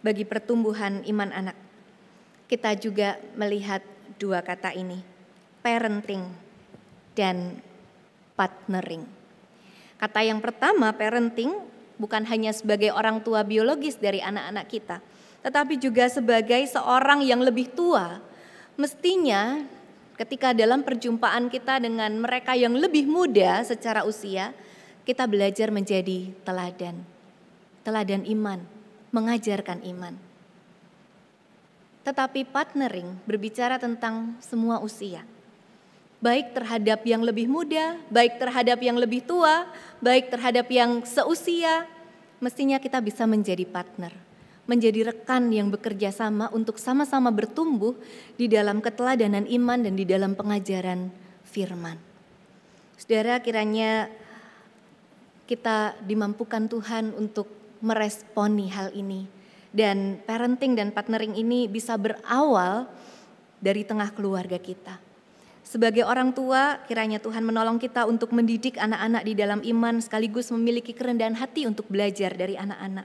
bagi pertumbuhan iman anak, kita juga melihat dua kata ini, parenting dan partnering. Kata yang pertama, parenting, bukan hanya sebagai orang tua biologis dari anak-anak kita, tetapi juga sebagai seorang yang lebih tua. Mestinya ketika dalam perjumpaan kita dengan mereka yang lebih muda secara usia, kita belajar menjadi teladan iman, mengajarkan iman. Tetapi partnering berbicara tentang semua usia, baik terhadap yang lebih muda, baik terhadap yang lebih tua, baik terhadap yang seusia. Mestinya kita bisa menjadi partner, menjadi rekan yang bekerja sama untuk sama-sama bertumbuh di dalam keteladanan iman dan di dalam pengajaran firman. Saudara, kiranya kita dimampukan Tuhan untuk meresponi hal ini. Dan parenting dan partnering ini bisa berawal dari tengah keluarga kita. Sebagai orang tua, kiranya Tuhan menolong kita untuk mendidik anak-anak di dalam iman sekaligus memiliki kerendahan hati untuk belajar dari anak-anak.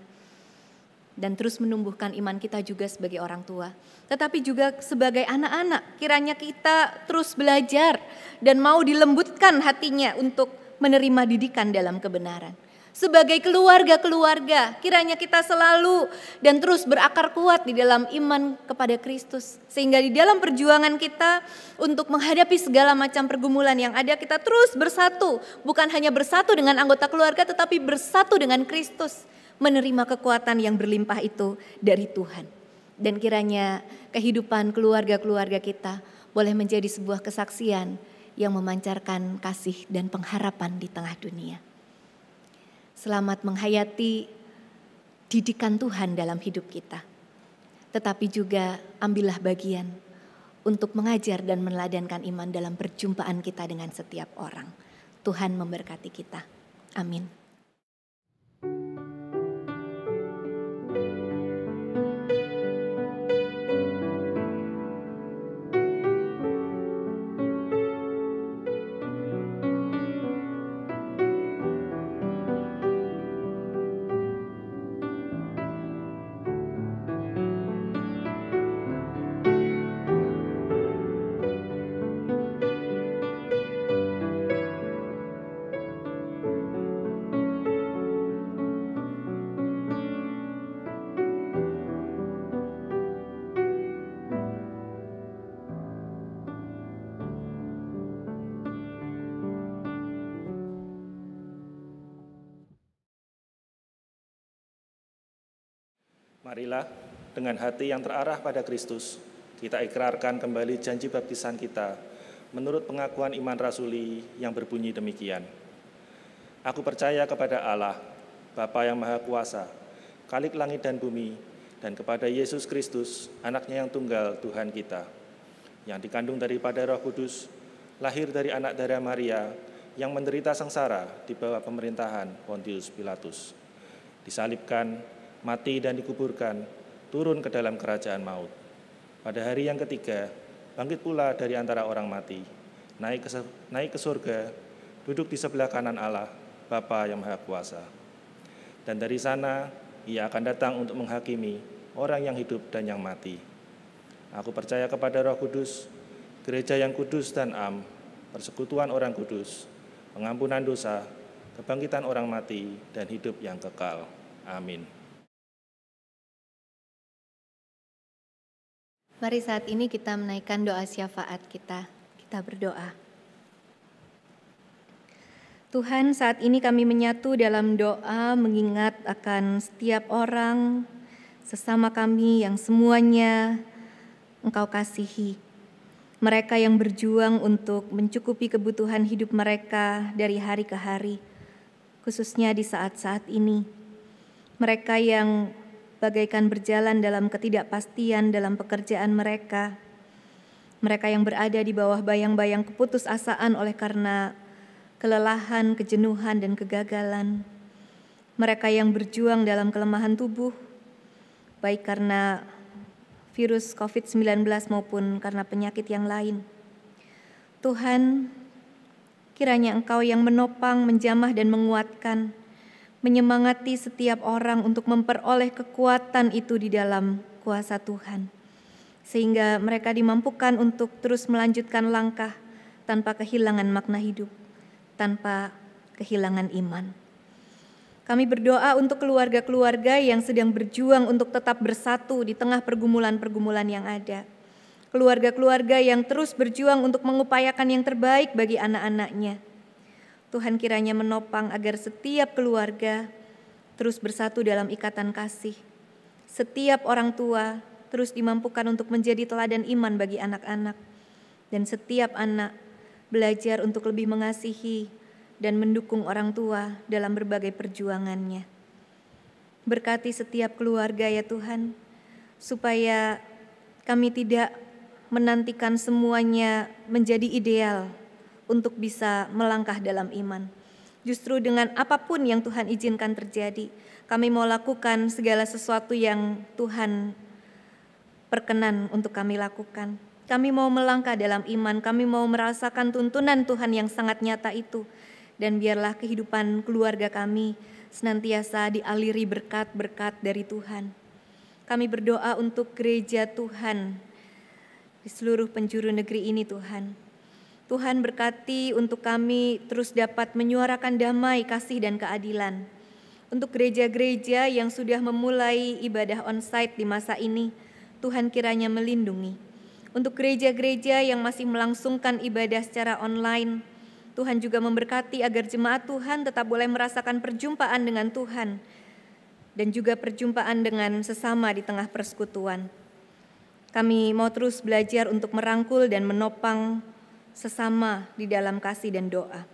Dan terus menumbuhkan iman kita juga sebagai orang tua. Tetapi juga sebagai anak-anak, kiranya kita terus belajar dan mau dilembutkan hatinya untuk menerima didikan dalam kebenaran. Sebagai keluarga-keluarga, kiranya kita selalu dan terus berakar kuat di dalam iman kepada Kristus. Sehingga di dalam perjuangan kita untuk menghadapi segala macam pergumulan yang ada, kita terus bersatu. Bukan hanya bersatu dengan anggota keluarga, tetapi bersatu dengan Kristus. Menerima kekuatan yang berlimpah itu dari Tuhan. Dan kiranya kehidupan keluarga-keluarga kita boleh menjadi sebuah kesaksian yang memancarkan kasih dan pengharapan di tengah dunia. Selamat menghayati didikan Tuhan dalam hidup kita. Tetapi juga ambillah bagian untuk mengajar dan meladankan iman dalam perjumpaan kita dengan setiap orang. Tuhan memberkati kita. Amin. Marilah dengan hati yang terarah pada Kristus, kita ikrarkan kembali janji baptisan kita menurut pengakuan iman rasuli yang berbunyi demikian. Aku percaya kepada Allah, Bapa yang Maha Kuasa, Khalik langit dan bumi, dan kepada Yesus Kristus, anaknya yang tunggal Tuhan kita, yang dikandung daripada Roh Kudus, lahir dari anak darah Maria, yang menderita sengsara di bawah pemerintahan Pontius Pilatus, disalibkan, mati dan dikuburkan, turun ke dalam kerajaan maut. Pada hari yang ketiga, bangkit pula dari antara orang mati, naik ke surga, duduk di sebelah kanan Allah, Bapa yang Maha Kuasa. Dan dari sana, Ia akan datang untuk menghakimi orang yang hidup dan yang mati. Aku percaya kepada Roh Kudus, gereja yang kudus dan am, persekutuan orang kudus, pengampunan dosa, kebangkitan orang mati, dan hidup yang kekal. Amin. Mari saat ini kita menaikkan doa syafaat kita. Kita berdoa. Tuhan, saat ini kami menyatu dalam doa mengingat akan setiap orang sesama kami yang semuanya Engkau kasihi. Mereka yang berjuang untuk mencukupi kebutuhan hidup mereka dari hari ke hari, khususnya di saat-saat ini. Mereka yang bagaikan berjalan dalam ketidakpastian dalam pekerjaan mereka. Mereka yang berada di bawah bayang-bayang keputusasaan oleh karena kelelahan, kejenuhan, dan kegagalan. Mereka yang berjuang dalam kelemahan tubuh, baik karena virus COVID-19 maupun karena penyakit yang lain. Tuhan, kiranya Engkau yang menopang, menjamah, dan menguatkan, menyemangati setiap orang untuk memperoleh kekuatan itu di dalam kuasa Tuhan, sehingga mereka dimampukan untuk terus melanjutkan langkah tanpa kehilangan makna hidup, tanpa kehilangan iman. Kami berdoa untuk keluarga-keluarga yang sedang berjuang untuk tetap bersatu di tengah pergumulan-pergumulan yang ada. Keluarga-keluarga yang terus berjuang untuk mengupayakan yang terbaik bagi anak-anaknya. Tuhan kiranya menopang agar setiap keluarga terus bersatu dalam ikatan kasih. Setiap orang tua terus dimampukan untuk menjadi teladan iman bagi anak-anak. Dan setiap anak belajar untuk lebih mengasihi dan mendukung orang tua dalam berbagai perjuangannya. Berkati setiap keluarga ya Tuhan, supaya kami tidak menantikan semuanya menjadi ideal untuk bisa melangkah dalam iman. Justru dengan apapun yang Tuhan izinkan terjadi, kami mau lakukan segala sesuatu yang Tuhan perkenan untuk kami lakukan. Kami mau melangkah dalam iman, kami mau merasakan tuntunan Tuhan yang sangat nyata itu. Dan biarlah kehidupan keluarga kami senantiasa dialiri berkat-berkat dari Tuhan. Kami berdoa untuk gereja Tuhan di seluruh penjuru negeri ini Tuhan. Tuhan berkati untuk kami terus dapat menyuarakan damai, kasih, dan keadilan. Untuk gereja-gereja yang sudah memulai ibadah onsite di masa ini, Tuhan kiranya melindungi. Untuk gereja-gereja yang masih melangsungkan ibadah secara online, Tuhan juga memberkati agar jemaat Tuhan tetap boleh merasakan perjumpaan dengan Tuhan dan juga perjumpaan dengan sesama di tengah persekutuan. Kami mau terus belajar untuk merangkul dan menopang sesama di dalam kasih dan doa.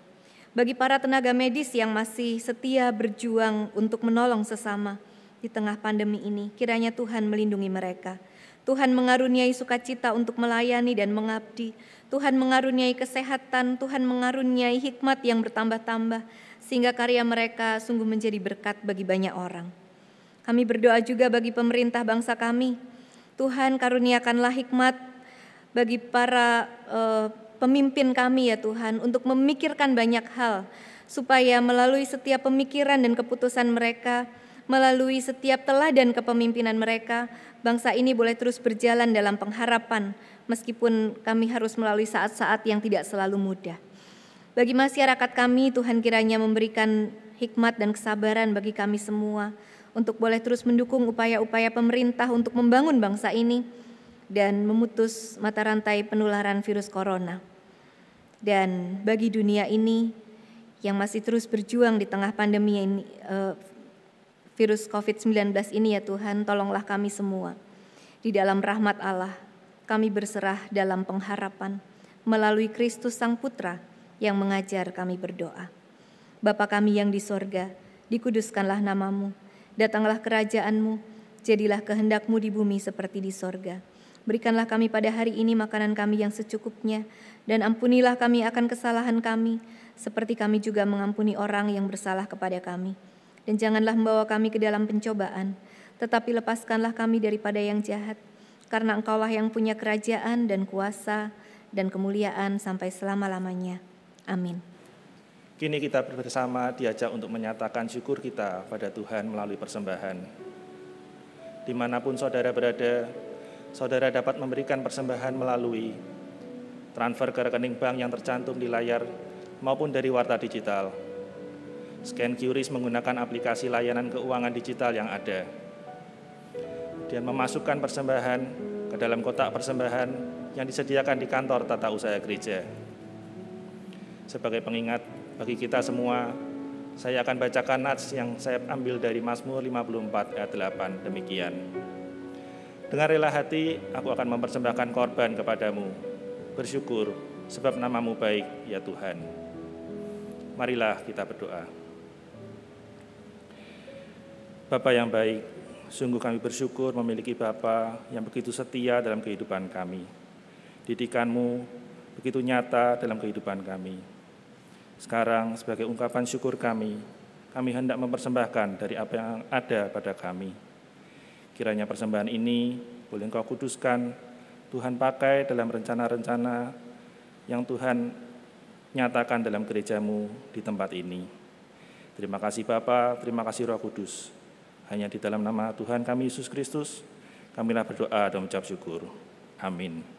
Bagi para tenaga medis yang masih setia berjuang untuk menolong sesama di tengah pandemi ini, kiranya Tuhan melindungi mereka. Tuhan mengaruniai sukacita untuk melayani dan mengabdi. Tuhan mengaruniai kesehatan, Tuhan mengaruniai hikmat yang bertambah-tambah, sehingga karya mereka sungguh menjadi berkat bagi banyak orang. Kami berdoa juga bagi pemerintah bangsa kami. Tuhan karuniakanlah hikmat bagi para pemimpin kami ya Tuhan, untuk memikirkan banyak hal, supaya melalui setiap pemikiran dan keputusan mereka, melalui setiap teladan kepemimpinan mereka, bangsa ini boleh terus berjalan dalam pengharapan, meskipun kami harus melalui saat-saat yang tidak selalu mudah. Bagi masyarakat kami, Tuhan kiranya memberikan hikmat dan kesabaran bagi kami semua, untuk boleh terus mendukung upaya-upaya pemerintah untuk membangun bangsa ini, dan memutus mata rantai penularan virus corona. Dan bagi dunia ini, yang masih terus berjuang di tengah pandemi ini, virus COVID-19 ini ya Tuhan, tolonglah kami semua. Di dalam rahmat Allah, kami berserah dalam pengharapan melalui Kristus Sang Putra yang mengajar kami berdoa. Bapa kami yang di sorga, dikuduskanlah namamu, datanglah kerajaan-Mu, jadilah kehendak-Mu di bumi seperti di sorga. Berikanlah kami pada hari ini makanan kami yang secukupnya, dan ampunilah kami akan kesalahan kami, seperti kami juga mengampuni orang yang bersalah kepada kami. Dan janganlah membawa kami ke dalam pencobaan, tetapi lepaskanlah kami daripada yang jahat, karena Engkaulah yang punya kerajaan dan kuasa dan kemuliaan sampai selama-lamanya. Amin. Kini kita bersama diajak untuk menyatakan syukur kita pada Tuhan melalui persembahan. Dimanapun saudara berada, saudara dapat memberikan persembahan melalui transfer ke rekening bank yang tercantum di layar maupun dari warta digital. Scan QRIS menggunakan aplikasi layanan keuangan digital yang ada. Dan memasukkan persembahan ke dalam kotak persembahan yang disediakan di kantor tata usaha gereja. Sebagai pengingat, Bagi kita semua, saya akan bacakan nats yang saya ambil dari Mazmur 54 ayat 8, demikian. Dengan rela hati, aku akan mempersembahkan korban kepadamu, bersyukur sebab namamu baik, ya Tuhan. Marilah kita berdoa. Bapa yang baik, sungguh kami bersyukur memiliki Bapa yang begitu setia dalam kehidupan kami. Didikan-Mu begitu nyata dalam kehidupan kami. Sekarang sebagai ungkapan syukur kami hendak mempersembahkan dari apa yang ada pada kami. Kiranya persembahan ini boleh Engkau kuduskan, Tuhan pakai dalam rencana-rencana yang Tuhan nyatakan dalam gereja-Mu di tempat ini. Terima kasih Bapa, terima kasih Roh Kudus. Hanya di dalam nama Tuhan kami Yesus Kristus, kamilah berdoa dan mengucap syukur. Amin.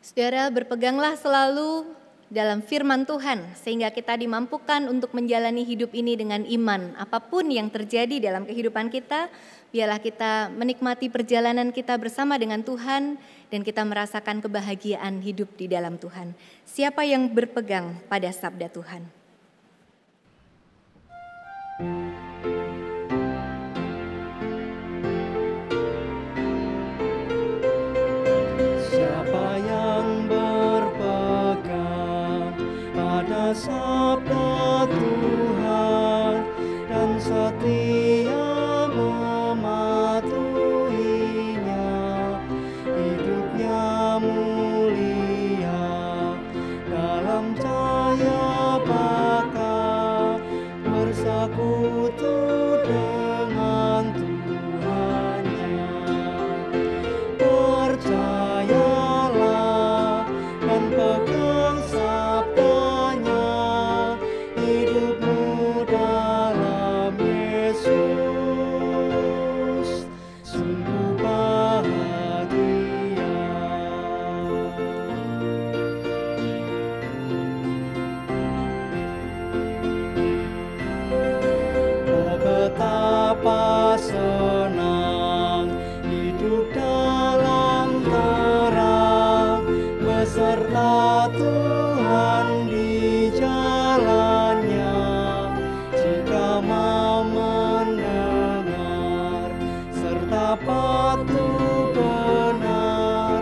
Saudara, berpeganglah selalu dalam firman Tuhan, sehingga kita dimampukan untuk menjalani hidup ini dengan iman. Apapun yang terjadi dalam kehidupan kita, biarlah kita menikmati perjalanan kita bersama dengan Tuhan, dan kita merasakan kebahagiaan hidup di dalam Tuhan. Siapa yang berpegang pada sabda Tuhan? Siapa yang berpegang pada sabda Tuhan dan setia mematuhinya, hidupnya mulia dalam cahaya bakal bersekutu dengan Tuhannya. Percayalah dan pegang sabdanya, hidupmu dalam Yesus sungguh bahagia. Oh, betapa senang hidup dalam terang beserta Tuhan di jalannya. Jika mau mendengar serta patuh benar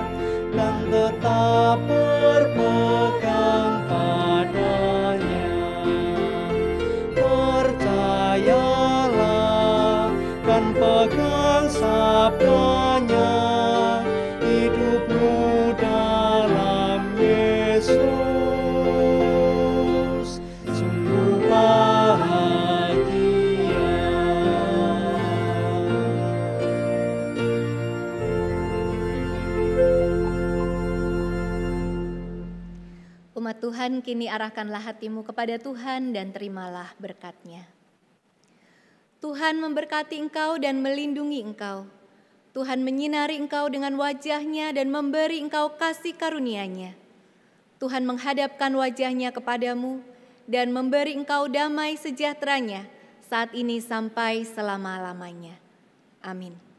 dan tetap berpegang padanya. Percayalah dan pegang sabdanya, hidupmu dalam Yesus sungguh bahagia. Umat Tuhan, kini arahkanlah hatimu kepada Tuhan dan terimalah berkat-Nya. Tuhan memberkati engkau dan melindungi engkau. Tuhan menyinari engkau dengan wajah-Nya dan memberi engkau kasih karunia-Nya. Tuhan menghadapkan wajah-Nya kepadamu dan memberi engkau damai sejahtera-Nya saat ini sampai selama-lamanya. Amin.